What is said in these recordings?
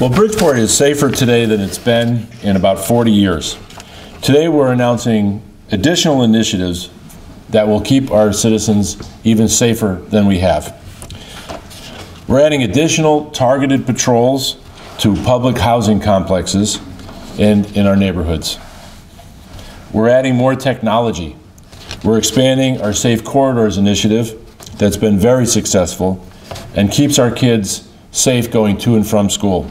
Well, Bridgeport is safer today than it's been in about 40 years. Today we're announcing additional initiatives that will keep our citizens even safer than we have. We're adding additional targeted patrols to public housing complexes and in our neighborhoods. We're adding more technology. We're expanding our Safe Corridors initiative that's been very successful and keeps our kids safe going to and from school,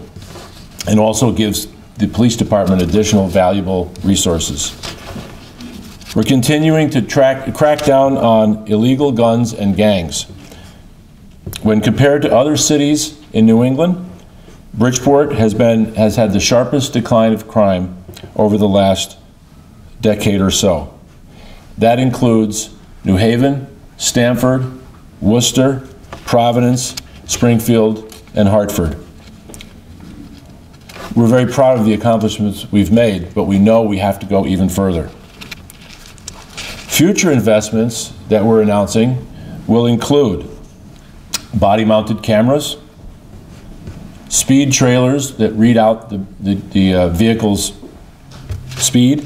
and also gives the police department additional valuable resources. We're continuing to crack down on illegal guns and gangs. When compared to other cities in New England, Bridgeport has had the sharpest decline of crime over the last decade or so. That includes New Haven, Stamford, Worcester, Providence, Springfield, and Hartford. We're very proud of the accomplishments we've made, but we know we have to go even further. Future investments that we're announcing will include body-mounted cameras, speed trailers that read out the vehicle's speed,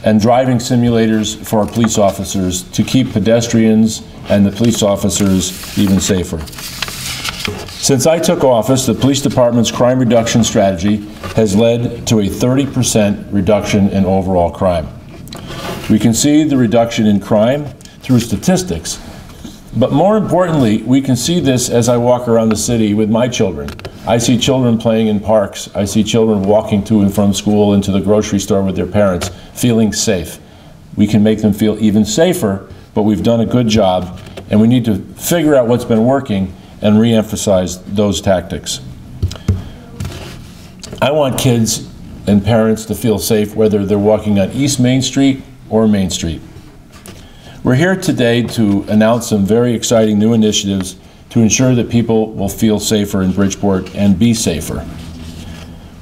and driving simulators for our police officers to keep pedestrians and the police officers even safer. Since I took office, the police department's crime reduction strategy has led to a 30% reduction in overall crime. We can see the reduction in crime through statistics, but more importantly, we can see this as I walk around the city with my children. I see children playing in parks. I see children walking to and from school and to the grocery store with their parents, feeling safe. We can make them feel even safer, but we've done a good job, and we need to figure out what's been working and re-emphasize those tactics. I want kids and parents to feel safe whether they're walking on East Main Street or Main Street. We're here today to announce some very exciting new initiatives to ensure that people will feel safer in Bridgeport and be safer.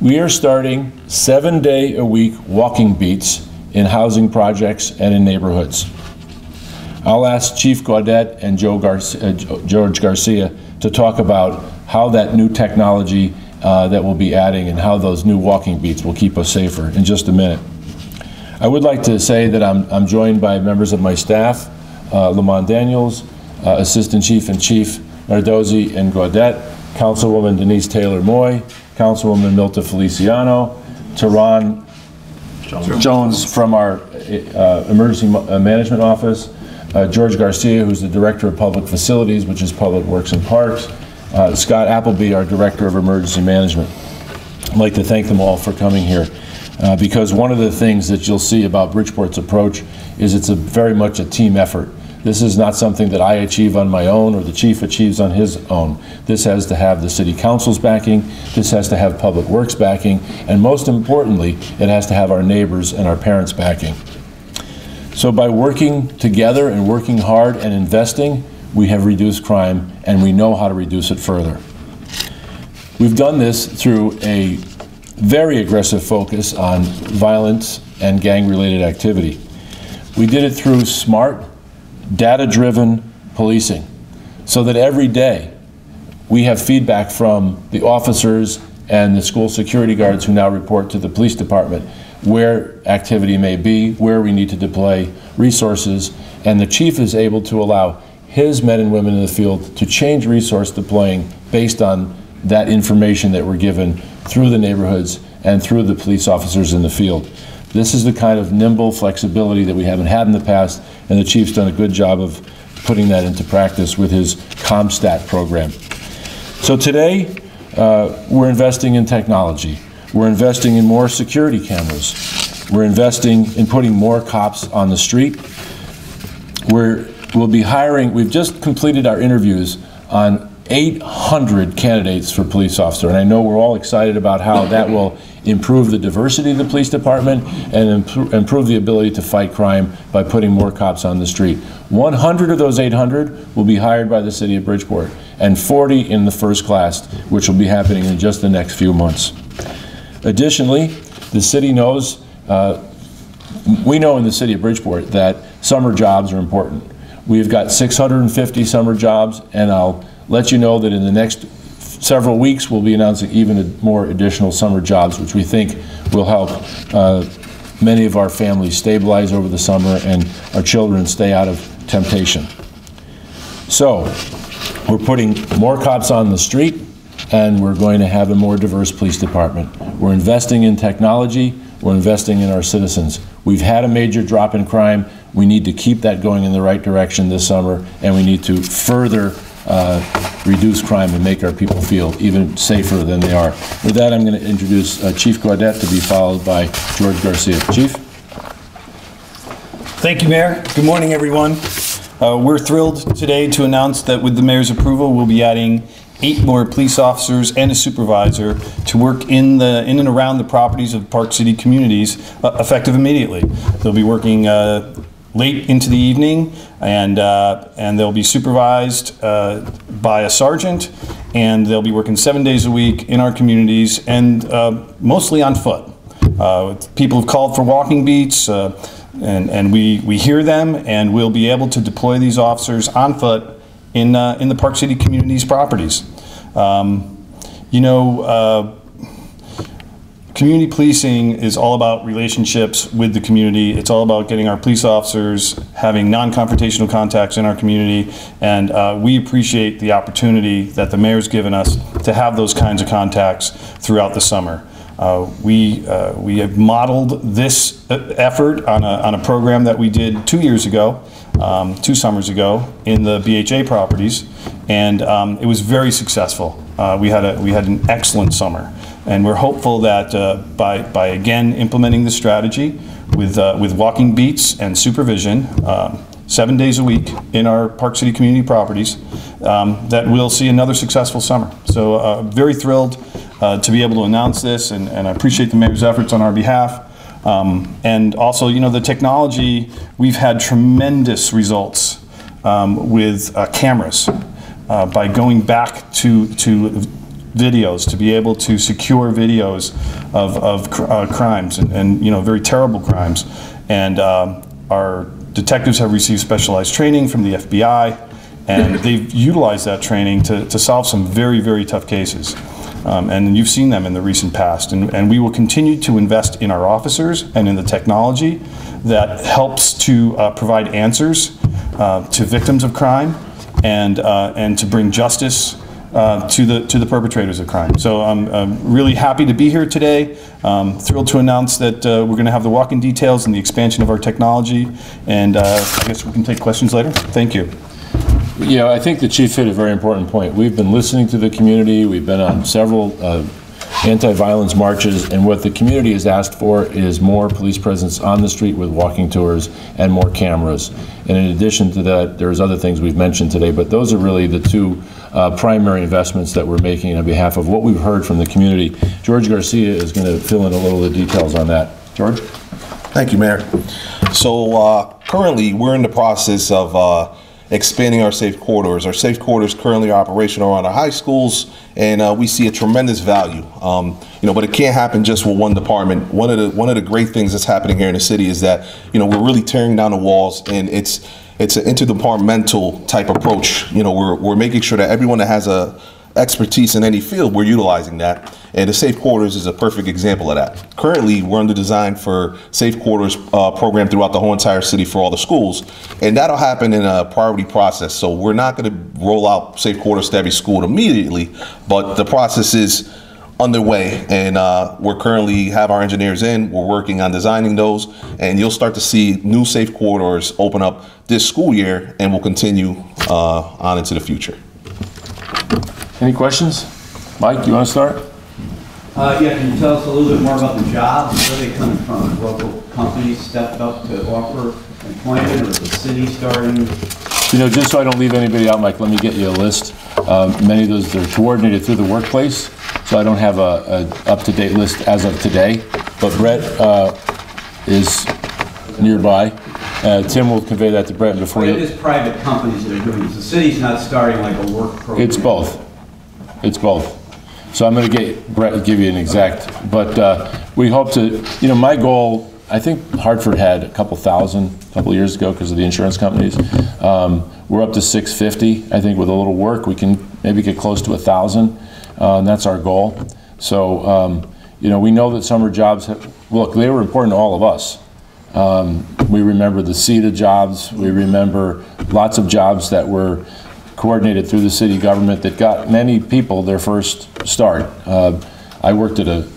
We are starting 7-day-a-week walking beats in housing projects and in neighborhoods. I'll ask Chief Gaudet and George Garcia to talk about how that new technology that we'll be adding and how those new walking beats will keep us safer in just a minute. I would like to say that I'm joined by members of my staff, Lamont Daniels, Assistant Chief and Chief Nardozzi and Gaudet, Councilwoman Denise Taylor-Moy, Councilwoman Milta Feliciano, Tehran Jones from our Emergency Management Office, George Garcia, who's the Director of Public Facilities, which is Public Works and Parks, Scott Appleby, our Director of Emergency Management. I'd like to thank them all for coming here because one of the things that you'll see about Bridgeport's approach is it's very much a team effort. This is not something that I achieve on my own or the chief achieves on his own. This has to have the city council's backing, this has to have Public Works backing, and most importantly, it has to have our neighbors and our parents backing. So by working together and working hard and investing, we have reduced crime and we know how to reduce it further. We've done this through a very aggressive focus on violence and gang-related activity. We did it through smart, data-driven policing, so that every day we have feedback from the officers and the school security guards who now report to the police department where activity may be, where we need to deploy resources, and the chief is able to allow his men and women in the field to change resource deploying based on that information that we're given through the neighborhoods and through the police officers in the field. This is the kind of nimble flexibility that we haven't had in the past, and the chief's done a good job of putting that into practice with his ComStat program. So today, we're investing in technology. We're investing in more security cameras. We're investing in putting more cops on the street. We'll be hiring, we've just completed our interviews on 800 candidates for police officer, and I know we're all excited about how that will improve the diversity of the police department and improve the ability to fight crime by putting more cops on the street. 100 of those 800 will be hired by the city of Bridgeport, and 40 in the first class, which will be happening in just the next few months. Additionally, the city knows, we know in the city of Bridgeport that summer jobs are important. We've got 650 summer jobs, and I'll let you know that in the next several weeks, we'll be announcing even more additional summer jobs, which we think will help many of our families stabilize over the summer and our children stay out of temptation. So, we're putting more cops on the street, and we're going to have a more diverse police department. We're investing in technology, we're investing in our citizens. We've had a major drop in crime. We need to keep that going in the right direction this summer, and we need to further reduce crime and make our people feel even safer than they are. With that, I'm going to introduce Chief Gaudette, to be followed by George Garcia. Chief? Thank you, Mayor. Good morning, everyone. We're thrilled today to announce that with the Mayor's approval, we'll be adding 8 more police officers and a supervisor to work in and around the properties of Park City communities, effective immediately. They'll be working late into the evening, and they'll be supervised by a sergeant, and they'll be working 7 days a week in our communities, and mostly on foot. People have called for walking beats, and we hear them, and we'll be able to deploy these officers on foot in the Park City communities properties. Community policing is all about relationships with the community. It's all about getting our police officers having non-confrontational contacts in our community, and we appreciate the opportunity that the Mayor's given us to have those kinds of contacts throughout the summer. We have modeled this effort on a program that we did 2 years ago, 2 summers ago, in the BHA properties, and it was very successful. We had an excellent summer, and we're hopeful that by again implementing the strategy with walking beats and supervision, 7 days a week in our Park City community properties, that we'll see another successful summer. So very thrilled to be able to announce this, and I appreciate the Mayor's efforts on our behalf. And also, the technology, we've had tremendous results with cameras by going back to videos, to be able to secure videos of crimes and very terrible crimes. And our detectives have received specialized training from the FBI, and they've utilized that training to solve some very, very tough cases. And you've seen them in the recent past. And we will continue to invest in our officers and in the technology that helps to provide answers to victims of crime and to bring justice to the perpetrators of crime. So I'm really happy to be here today. Thrilled to announce that we're going to have the walk-in details and the expansion of our technology. And I guess we can take questions later. Thank you. Yeah, I think the Chief hit a very important point. We've been listening to the community. We've been on several anti-violence marches, and what the community has asked for is more police presence on the street with walking tours and more cameras. And in addition to that, there's other things we've mentioned today, but those are really the 2 primary investments that we're making on behalf of what we've heard from the community. George Garcia is going to fill in a little of the details on that. George? Thank you, Mayor. So currently, we're in the process of expanding our safe corridors. Our safe corridors currently are operational around our high schools, and we see a tremendous value. But it can't happen just with one department. One of the great things that's happening here in the city is that we're really tearing down the walls, and it's an interdepartmental type approach. We're making sure that everyone that has a expertise in any field, we're utilizing that, and the Safe Quarters is a perfect example of that. Currently, we're under design for Safe Quarters program throughout the whole entire city for all the schools, and that'll happen in a priority process. So we're not going to roll out Safe Quarters to every school immediately, but the process is underway, and we're currently have our engineers in. We're working on designing those, and you'll start to see new Safe Corridors open up this school year, and will continue on into the future. Any questions? Mike, you want to start? Yeah, can you tell us a little bit more about the jobs? Where are they coming from? Local companies stepped up to offer employment, or is the city starting? Just so I don't leave anybody out, Mike, let me get you a list. Many of those are coordinated through the workplace, so I don't have a up-to-date list as of today. But Brett is nearby. Tim will convey that to Brett before It is private companies that are doing this. The city's not starting like a work program. It's both. It's both. So I'm going to get Brett to give you an exact, but we hope to, my goal, I think Hartford had a couple years ago because of the insurance companies. We're up to 650. I think with a little work, we can maybe get close to 1,000. and that's our goal. So, you know, we know that summer jobs, look, they were important to all of us. We remember the CETA jobs. We remember lots of jobs that were coordinated through the city government that got many people their first start. I worked at a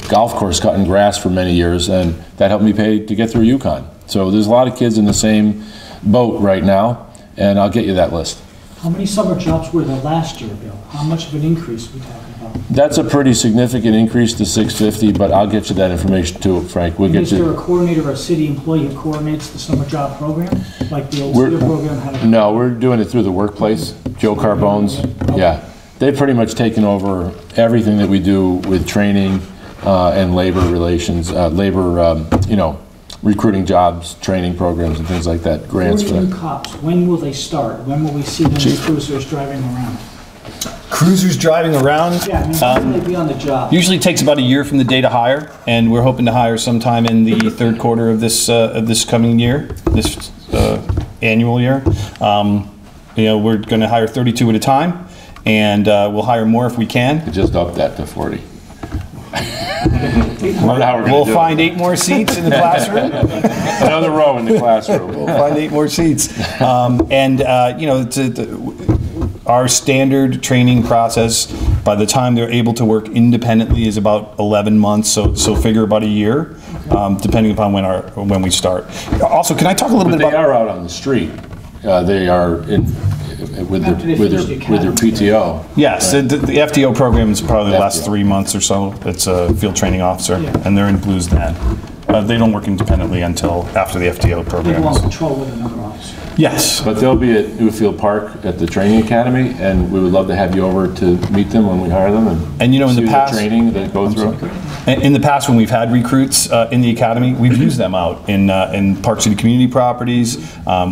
golf course cutting grass for many years, and that helped me pay to get through UConn. So there's a lot of kids in the same boat right now, and I'll get you that list. How many summer jobs were there last year, Bill? How much of an increase are we talking about? That's a pretty significant increase to 650, but I'll get you that information too, Frank. We'll get Is there you. a coordinator or a city employee who coordinates the summer job program? Like the old CETA program had? No, we're doing it through the workplace. Joe Carbone's, yeah. They've pretty much taken over everything that we do with training and labor relations, you know, recruiting jobs, training programs and things like that, grants for 42 that. cops, when will they start? When will we see them in cruisers driving around? Cruisers driving around. Yeah, I mean, when will they be on the job? Usually takes about a year from the day to hire, and we're hoping to hire sometime in the third quarter of this coming year, this annual year. You know, we're going to hire 32 at a time, and we'll hire more if we can. We just upped that to 40. We'll find 8 more seats in the classroom. Another row in the classroom. We'll find 8 more seats. You know, our standard training process, by the time they're able to work independently, is about 11 months. So figure about a year, depending upon when we start. Also, can I talk a little bit about? They are out on the street. They are with their PTO. Yes, the FTO program is probably the last 3 months or so. It's a field training officer, and they're in Blues then. They don't work independently until after the FTO They program. go on patrol with another officer. Yes. But they'll be at Newfield Park at the training academy, and we would love to have you over to meet them when we hire them And you know, in the see past, training they go through. in the past, when we've had recruits in the academy, we've used them out in Park City community properties.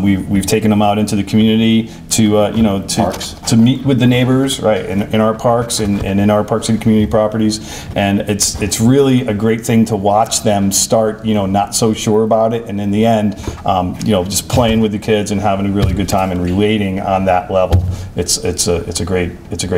We've taken them out into the community to you know, to meet with the neighbors, right, in our parks and in our Park City community properties. And it's really a great thing to watch them start, you know, not so sure about it, and in the end, you know, just playing with the kids and having a really good time and relating on that level. It's a great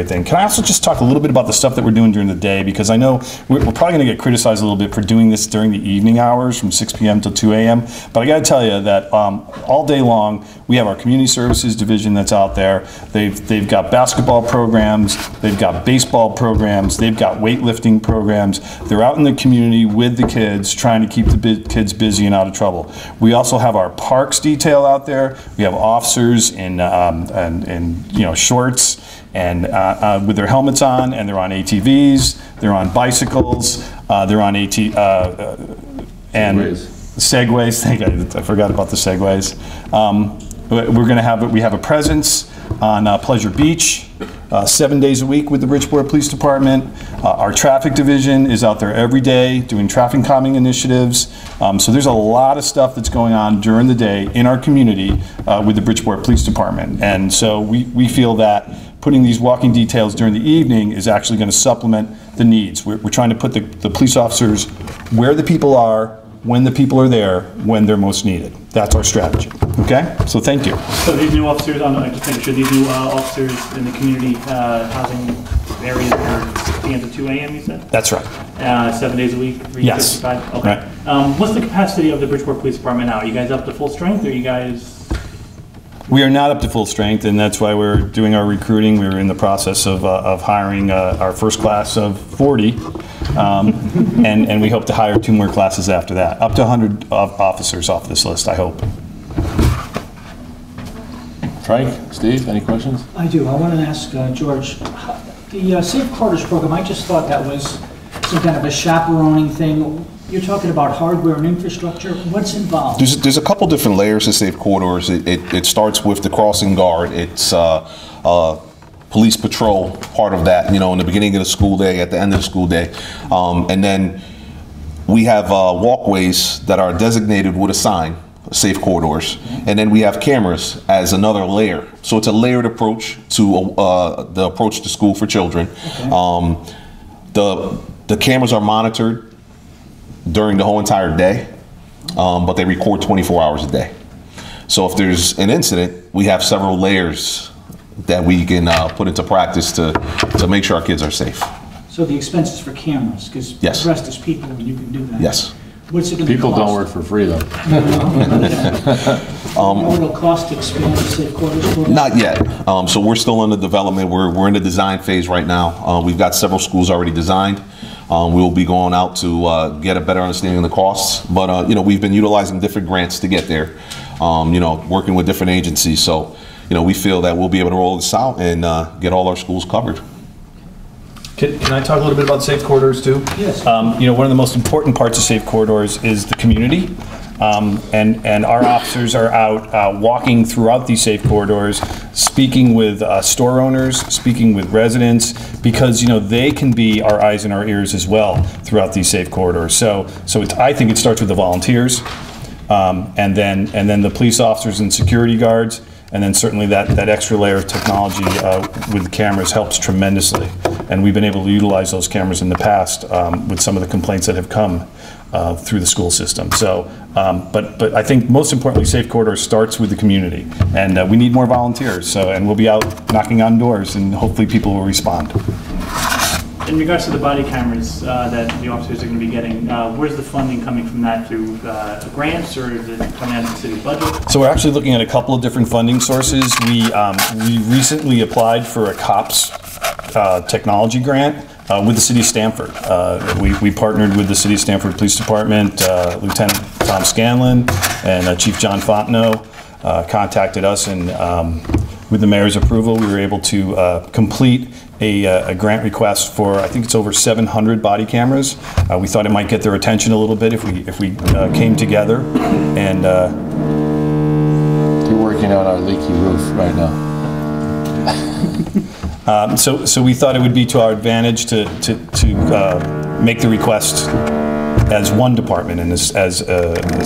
thing. Can I also just talk a little bit about the stuff that we're doing during the day, because I know we're probably going to get criticized a little bit for doing this during the evening hours from 6 p.m. to 2 a.m. But I got to tell you that all day long we have our community services division that's out there. They've got basketball programs, they've got baseball programs, they've got weightlifting programs. They're out in the community with the kids, trying to keep the kids busy and out of trouble. We also have our parks detail out there. We have officers in you know, shorts and with their helmets on, and they're on ATVs, they're on bicycles, they're on Segways. I forgot about the Segways. We have a presence on Pleasure Beach 7 days a week with the Bridgeport Police Department. Our traffic division is out there every day doing traffic calming initiatives. So there's a lot of stuff that's going on during the day in our community with the Bridgeport Police Department. And so we feel that putting these walking details during the evening is actually going to supplement the needs. We're trying to put the police officers where the people are, when the people are there, when they're most needed. That's our strategy. Okay? So thank you. So these new officers, just making sure these new officers in the community housing areas are 6 p.m. to 2 a.m. you said? That's right. 7 days a week? Yes. 365? Okay. Right. What's the capacity of the Bridgeport Police Department now? Are you guys up to full strength, or are you guys? We are not up to full strength, and that's why we're doing our recruiting. We're in the process of hiring our first class of 40, and we hope to hire 2 more classes after that. Up to 100 officers off this list, I hope. Frank, Steve, any questions? I do. I want to ask George, the Safe Quarters program, I just thought that was some kind of a chaperoning thing. You're talking about hardware and infrastructure. What's involved? There's a couple different layers to Safe Corridors. It starts with the crossing guard. It's police patrol, part of that, you know, in the beginning of the school day, at the end of the school day. And then we have walkways that are designated with a sign, Safe Corridors. And then we have cameras as another layer. So it's a layered approach to the approach to school for children. Okay. The cameras are monitored during the whole entire day, but they record 24 hours a day. So if there's an incident, we have several layers that we can put into practice to make sure our kids are safe. So the expenses for cameras, because the Yes. rest is people, and you can do that. Yes. What's it going to cost? People don't work for free, though. What will it cost to expand the safe quarters program? Not yet. So we're still in the development. We're in the design phase right now. We've got several schools already designed. We will be going out to get a better understanding of the costs. But you know, we've been utilizing different grants to get there. You know, working with different agencies. So you know, we feel that we'll be able to roll this out and get all our schools covered. Can I talk a little bit about safe corridors too? Yes. You know, one of the most important parts of safe corridors is the community. And our officers are out walking throughout these safe corridors, speaking with store owners, speaking with residents, because you know they can be our eyes and our ears as well throughout these safe corridors. So I think it starts with the volunteers, and then the police officers and security guards, and then certainly that extra layer of technology with the cameras helps tremendously. And we've been able to utilize those cameras in the past with some of the complaints that have come through the school system. So, but I think most importantly, Safe Corridors starts with the community, and we need more volunteers. So, and we'll be out knocking on doors, and hopefully people will respond. In regards to the body cameras that the officers are going to be getting, where's the funding coming from that? Through grants, or is it coming out of the city budget? So we're actually looking at a couple of different funding sources. We recently applied for a COPS technology grant with the city of Stamford. We partnered with the city of Stamford Police Department. Lieutenant Tom Scanlon and Chief John Fontenot contacted us, and with the mayor's approval, we were able to complete a grant request for, I think it's over 700 body cameras. We thought it might get their attention a little bit if we came together. And They're working on our leaky roof right now. so we thought it would be to our advantage to make the request as one department and as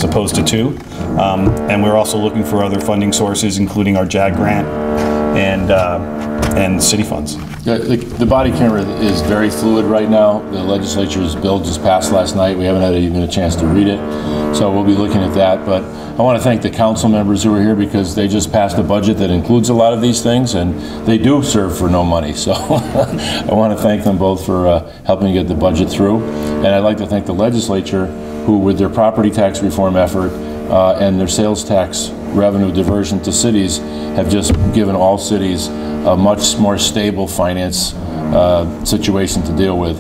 opposed to two. And we're also looking for other funding sources, including our JAG grant and city funds. Yeah, the body camera is very fluid right now. The legislature's bill just passed last night. We haven't had even a chance to read it, so we'll be looking at that. But I want to thank the council members who are here, because they just passed a budget that includes a lot of these things, and they do serve for no money. So I want to thank them both for helping get the budget through. And I'd like to thank the legislature, who with their property tax reform effort and their sales tax revenue diversion to cities have just given all cities a much more stable finance situation to deal with,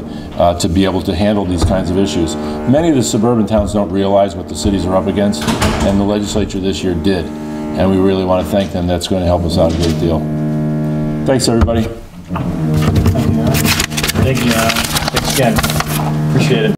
to be able to handle these kinds of issues. Many of the suburban towns don't realize what the cities are up against, and the legislature this year did. And we really want to thank them. That's going to help us out a great deal. Thanks, everybody. Thank you. Thanks again. Appreciate it.